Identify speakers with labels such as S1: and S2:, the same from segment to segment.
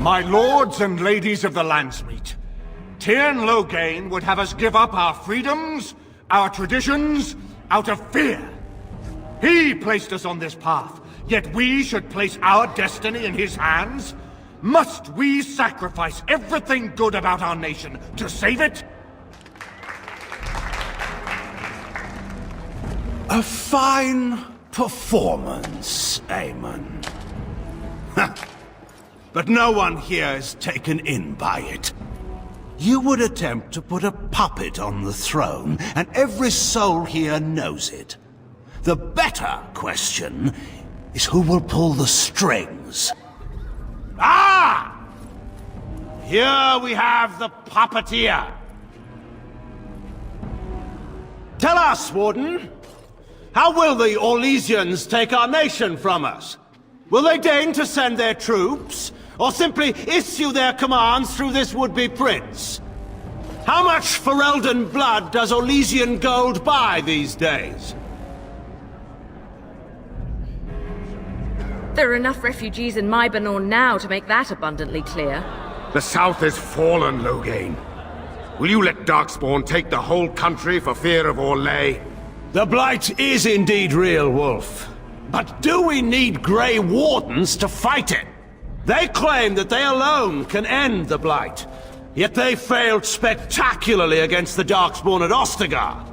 S1: My lords and ladies of the Landsmeet, Tyrn Loghain would have us give up our freedoms, our traditions, out of fear. He placed us on this path, yet we should place our destiny in his hands? Must we sacrifice everything good about our nation to save it?
S2: A fine performance, Aemon. But no one here is taken in by it. You would attempt to put a puppet on the throne, and every soul here knows it. The better question is who will pull the strings. Ah! Here we have the puppeteer. Tell us, Warden, how will the Orlesians take our nation from us? Will they deign to send their troops, or simply issue their commands through this would-be prince? How much Ferelden blood does Orlesian gold buy these days?
S3: There are enough refugees in Mybanor now to make that abundantly clear.
S4: The South is fallen, Loghain. Will you let Darkspawn take the whole country for fear of Orlais?
S2: The Blight is indeed real, Wolf. But do we need Grey Wardens to fight it? They claim that they alone can end the Blight, yet they failed spectacularly against the Darkspawn at Ostergard.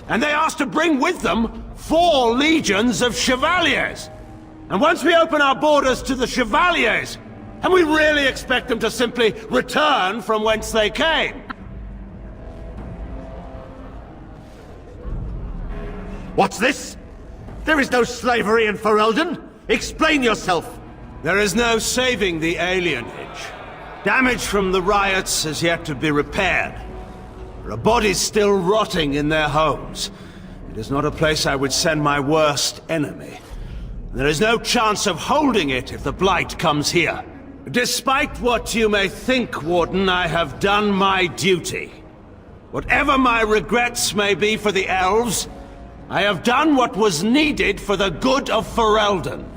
S2: And they asked to bring with them 4 legions of Chevaliers. And once we open our borders to the Chevaliers, and we really expect them to simply return from whence they came?
S5: What's this? There is no slavery in Ferelden! Explain yourself!
S2: There is no saving the alienage. Damage from the riots has yet to be repaired. There are bodies still rotting in their homes. It is not a place I would send my worst enemy. There is no chance of holding it if the Blight comes here. Despite what you may think, Warden, I have done my duty. Whatever my regrets may be for the elves, I have done what was needed for the good of Ferelden.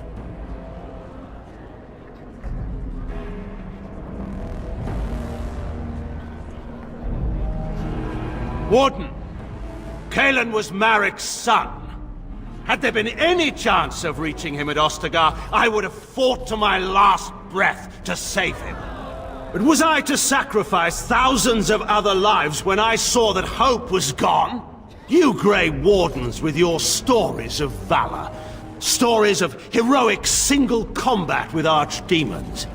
S2: Warden, Cailan was Marik's son. Had there been any chance of reaching him at Ostergard, I would have fought to my last breath to save him. But was I to sacrifice thousands of other lives when I saw that hope was gone? You Grey Wardens with your stories of valor. Stories of heroic single combat with archdemons.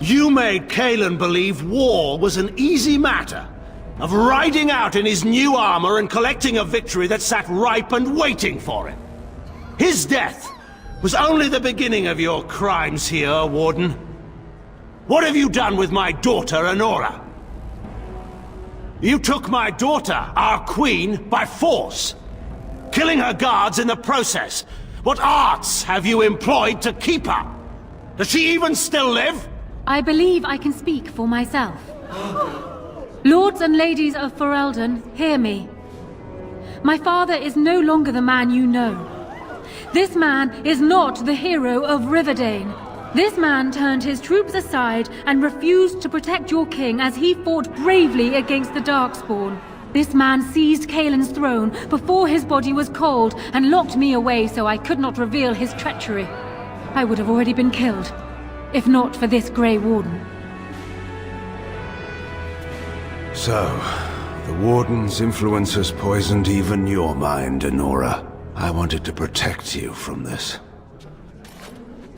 S2: You made Cailan believe war was an easy matter. Of riding out in his new armor and collecting a victory that sat ripe and waiting for him. His death was only the beginning of your crimes here, Warden. What have you done with my daughter, Anora? You took my daughter, our queen, by force, killing her guards in the process. What arts have you employed to keep her? Does she even still live?
S6: I believe I can speak for myself. Lords and ladies of Ferelden, hear me. My father is no longer the man you know. This man is not the hero of Riverdane. This man turned his troops aside and refused to protect your king as he fought bravely against the Darkspawn. This man seized Cailan's throne before his body was cold and locked me away so I could not reveal his treachery. I would have already been killed, if not for this Grey Warden.
S2: So, the Warden's influence has poisoned even your mind, Anora. I wanted to protect you from this.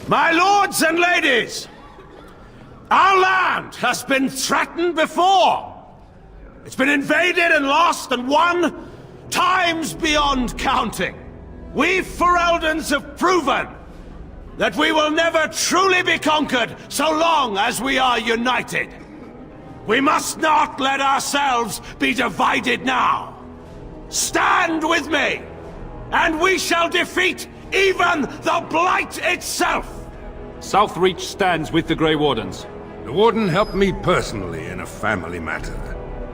S2: My lords and ladies! Our land has been threatened before! It's been invaded and lost and won times beyond counting. We Fereldans have proven that we will never truly be conquered so long as we are united. We must not let ourselves be divided now. Stand with me, and we shall defeat even the Blight itself!
S7: Southreach stands with the Grey Wardens.
S4: The Warden helped me personally in a family matter.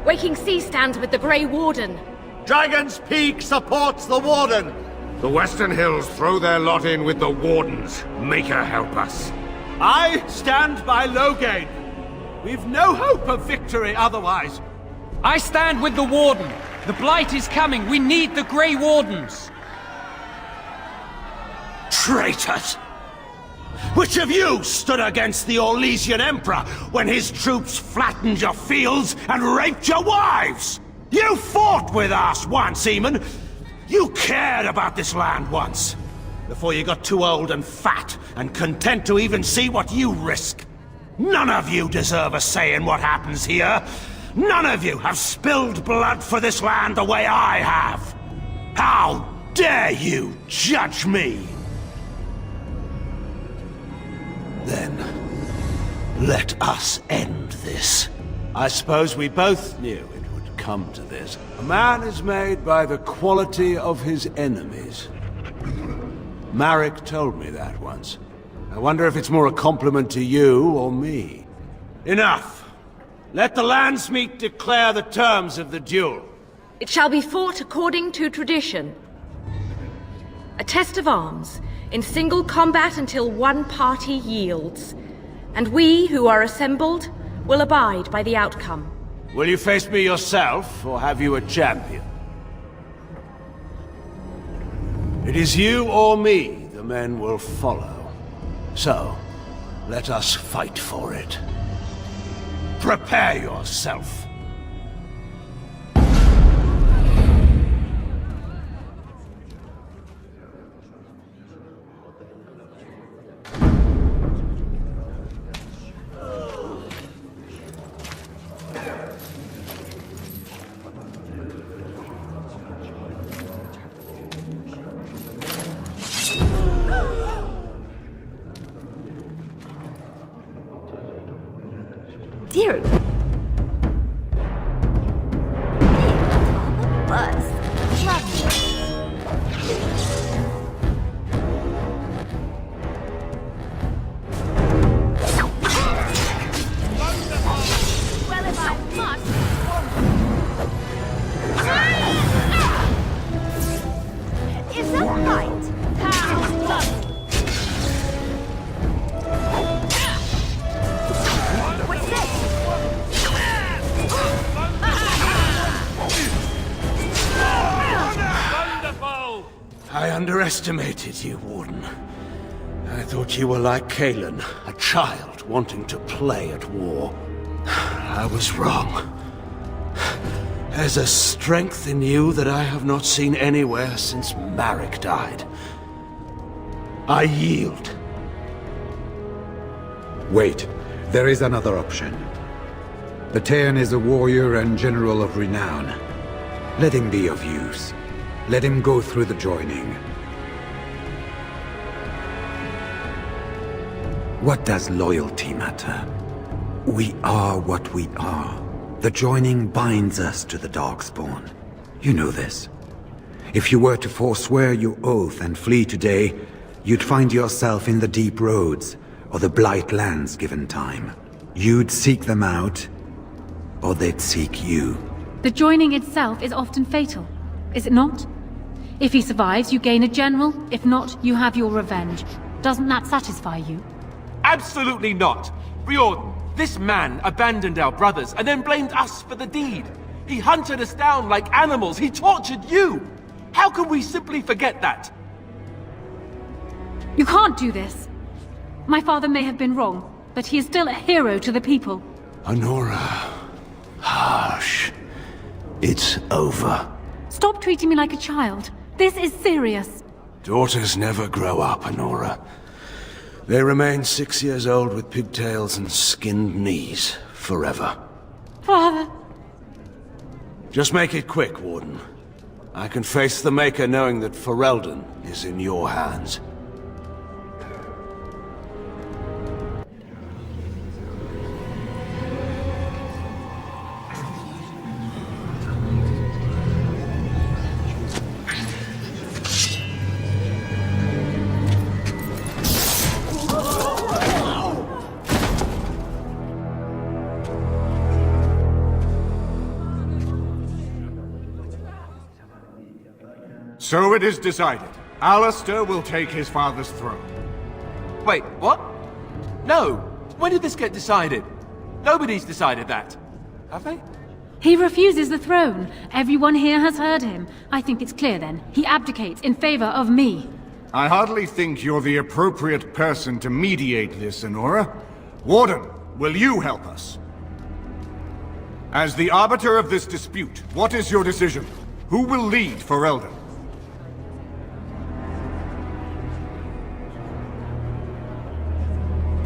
S3: Waking Sea stands with the Grey Warden.
S5: Dragon's Peak supports the Warden!
S4: The Western Hills throw their lot in with the Wardens. Make her help us.
S5: I stand by Loghain.
S2: We've no hope of victory otherwise.
S8: I stand with the Warden. The Blight is coming. We need the Grey Wardens.
S2: Traitors! Which of you stood against the Orlesian Emperor when his troops flattened your fields and raped your wives? You fought with us once, Eamon. You cared about this land once. Before you got too old and fat and content to even see what you risk. None of you deserve a say in what happens here. None of you have spilled blood for this land the way I have. How dare you judge me? Then, let us end this. I suppose we both knew it would come to this. A man is made by the quality of his enemies. Marek told me that once. I wonder if it's more a compliment to you or me. Enough! Let the Landsmeet declare the terms of the duel.
S3: It shall be fought according to tradition. A test of arms, in single combat until one party yields. And we, who are assembled, will abide by the outcome.
S2: Will you face me yourself, or have you a champion? It is you or me the men will follow. So, let us fight for it. Prepare yourself.
S3: Dear. Buzz. Well, if I must. Is that right? How lovely.
S2: I underestimated you, Warden. I thought you were like Kalen, a child wanting to play at war. I was wrong. There's a strength in you that I have not seen anywhere since Marek died. I yield.
S9: Wait, there is another option. The Tairn is a warrior and general of renown. Let him be of use. Let him go through the joining. What does loyalty matter? We are what we are. The joining binds us to the Darkspawn. You know this. If you were to forswear your oath and flee today, you'd find yourself in the deep roads, or the blight lands given time. You'd seek them out, or they'd seek you.
S6: The joining itself is often fatal, is it not? If he survives, you gain a general. If not, you have your revenge. Doesn't that satisfy you?
S7: Absolutely not. Riordan, this man abandoned our brothers and then blamed us for the deed. He hunted us down like animals. He tortured you. How can we simply forget that?
S6: You can't do this. My father may have been wrong, but he is still a hero to the people.
S2: Honora. Harsh. It's over.
S6: Stop treating me like a child. This is serious.
S2: Daughters never grow up, Honora. They remain 6 years old with pigtails and skinned knees, forever.
S6: Father.
S2: Just make it quick, Warden. I can face the Maker knowing that Ferelden is in your hands.
S1: So it is decided. Alistair will take his father's throne.
S7: Wait, what? No. When did this get decided? Nobody's decided that. Have they?
S6: He refuses the throne. Everyone here has heard him. I think it's clear then. He abdicates in favor of me.
S1: I hardly think you're the appropriate person to mediate this, Enora. Warden, will you help us? As the arbiter of this dispute, what is your decision? Who will lead Ferelden?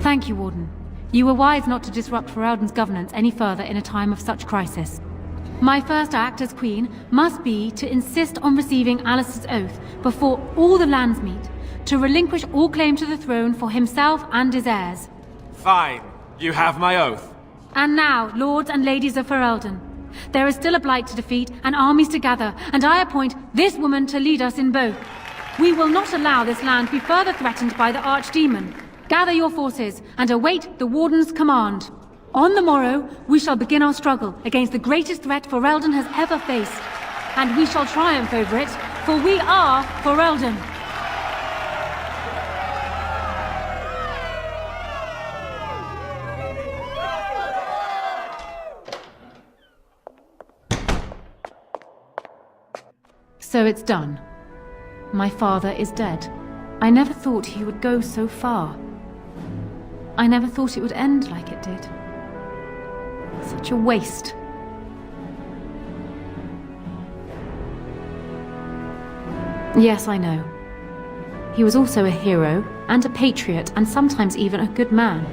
S6: Thank you, Warden. You were wise not to disrupt Ferelden's governance any further in a time of such crisis. My first act as Queen must be to insist on receiving Alistair's oath before all the Landsmeet, to relinquish all claim to the throne for himself and his heirs.
S7: Fine. You have my oath.
S6: And now, lords and ladies of Ferelden, there is still a blight to defeat and armies to gather, and I appoint this woman to lead us in both. We will not allow this land be further threatened by the Archdemon. Gather your forces and await the Warden's command. On the morrow, we shall begin our struggle against the greatest threat Ferelden has ever faced. And we shall triumph over it, for we are Ferelden. So it's done. My father is dead. I never thought he would go so far. I never thought it would end like it did. Such a waste. Yes, I know. He was also a hero, and a patriot, and sometimes even a good man.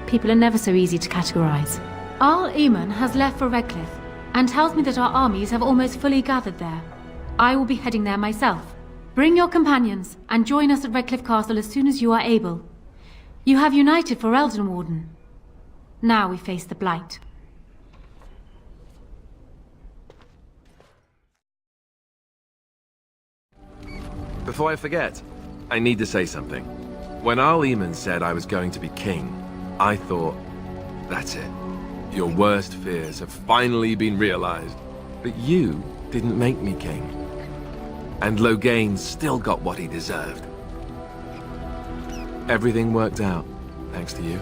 S6: People are never so easy to categorize. Arl Eamon has left for Redcliffe, and tells me that our armies have almost fully gathered there. I will be heading there myself. Bring your companions, and join us at Redcliffe Castle as soon as you are able. You have united Ferelden, Warden. Now we face the Blight.
S10: Before I forget, I need to say something. When Arl Eamon said I was going to be king, I thought, that's it. Your worst fears have finally been realized. But you didn't make me king. And Loghain still got what he deserved. Everything worked out, thanks to you.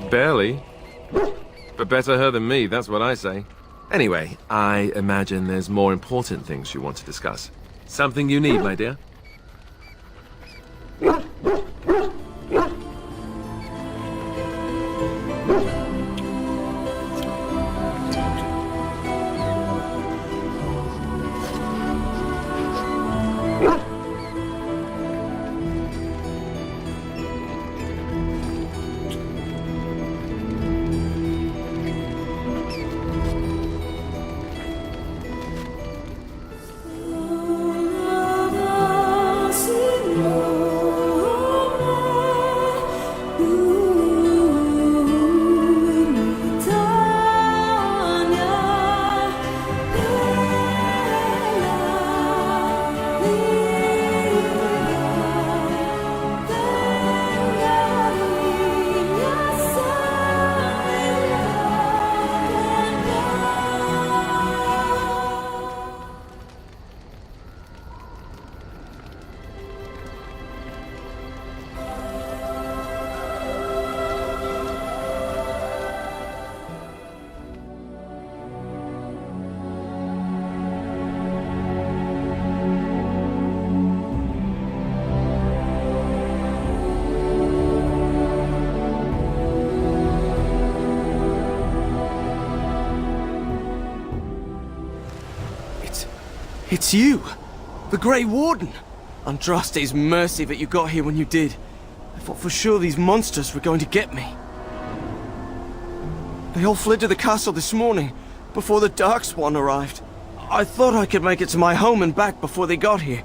S10: Barely. But better her than me, that's what I say. Anyway, I imagine there's more important things you want to discuss. Something you need, my dear?
S11: It's you! The Grey Warden! Andraste's mercy that you got here when you did. I thought for sure these monsters were going to get me. They all fled to the castle this morning, before the Darkspawn arrived. I thought I could make it to my home and back before they got here,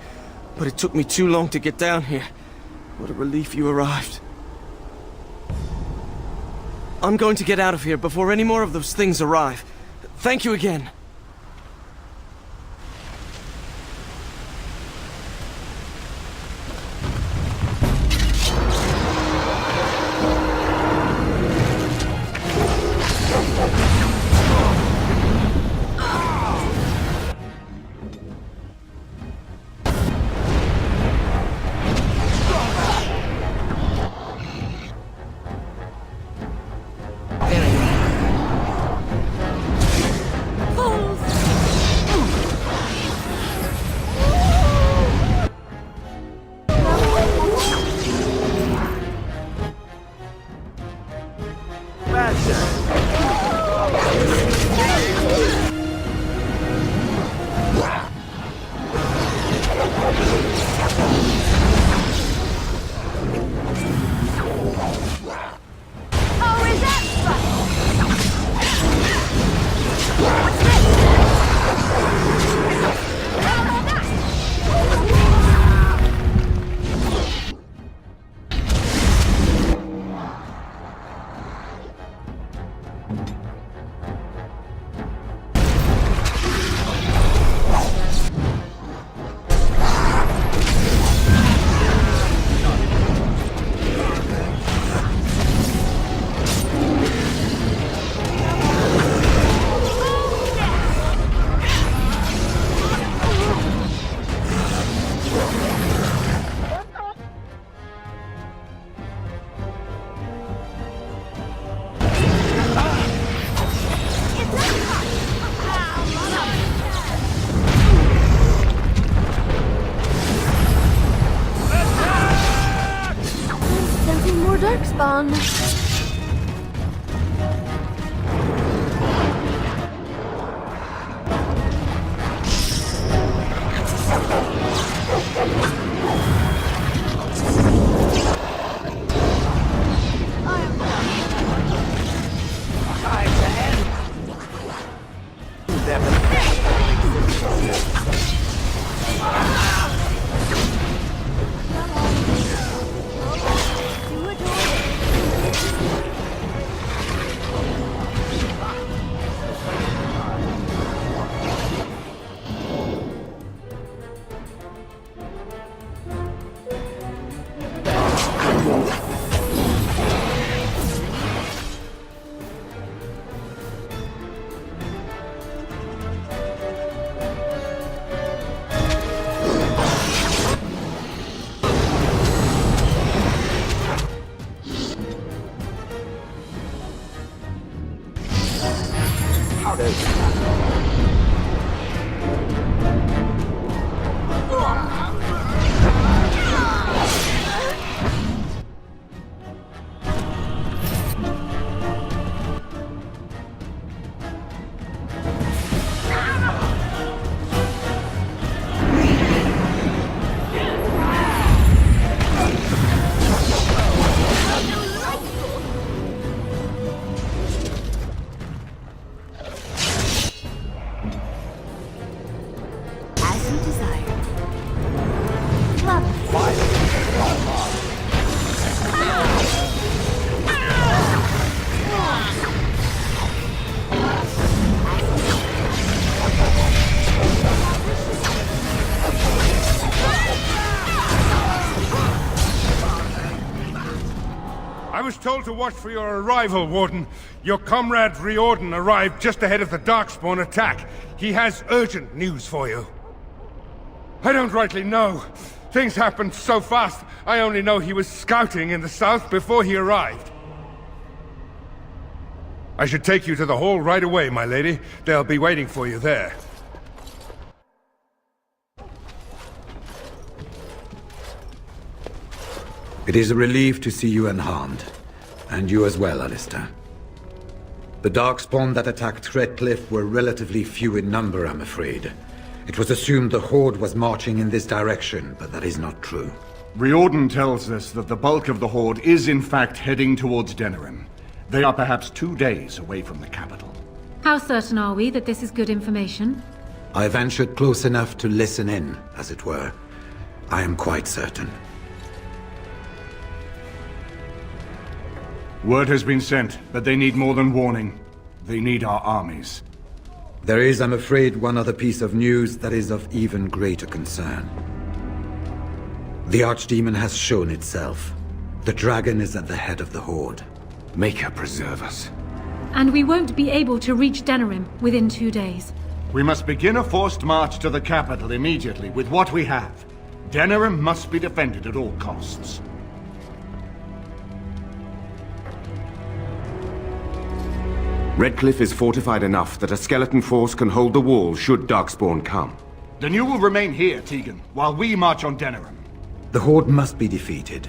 S11: but it took me too long to get down here. What a relief you arrived. I'm going to get out of here before any more of those things arrive. Thank you again.
S12: on.
S4: I was told to watch for your arrival, Warden. Your comrade Riordan arrived just ahead of the Darkspawn attack. He has urgent news for you. I don't rightly know. Things happened so fast, I only know he was scouting in the south before he arrived. I should take you to the hall right away, my lady. They'll be waiting for you there.
S9: It is a relief to see you unharmed. And you as well, Alistair. The Darkspawn that attacked Redcliffe were relatively few in number, I'm afraid. It was assumed the Horde was marching in this direction, but that is not true.
S1: Riordan tells us that the bulk of the Horde is in fact heading towards Denerim. They are perhaps 2 days away from the capital.
S6: How certain are we that this is good information?
S9: I ventured close enough to listen in, as it were. I am quite certain.
S1: Word has been sent, but they need more than warning. They need our armies.
S9: There is, I'm afraid, one other piece of news that is of even greater concern. The Archdemon has shown itself. The dragon is at the head of the Horde.
S4: Make her preserve us.
S6: And we won't be able to reach Denerim within 2 days.
S1: We must begin a forced march to the capital immediately with what we have. Denerim must be defended at all costs.
S4: Redcliffe is fortified enough that a skeleton force can hold the wall should Darkspawn come.
S1: Then you will remain here, Tegan, while we march on Denerim.
S9: The Horde must be defeated,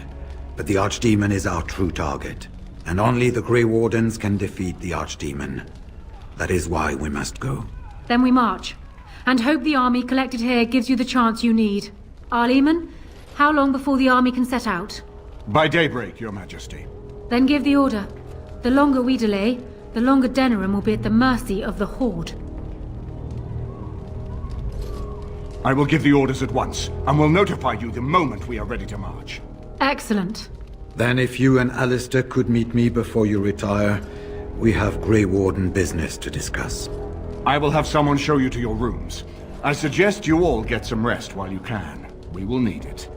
S9: but the Archdemon is our true target. And only the Grey Wardens can defeat the Archdemon. That is why we must go.
S6: Then we march, and hope the army collected here gives you the chance you need. Arleman, how long before the army can set out?
S1: By daybreak, Your Majesty.
S6: Then give the order. The longer we delay, the longer Denerim will be at the mercy of the Horde.
S1: I will give the orders at once, and will notify you the moment we are ready to march.
S6: Excellent.
S9: Then if you and Alistair could meet me before you retire, we have Grey Warden business to discuss.
S1: I will have someone show you to your rooms. I suggest you all get some rest while you can. We will need it.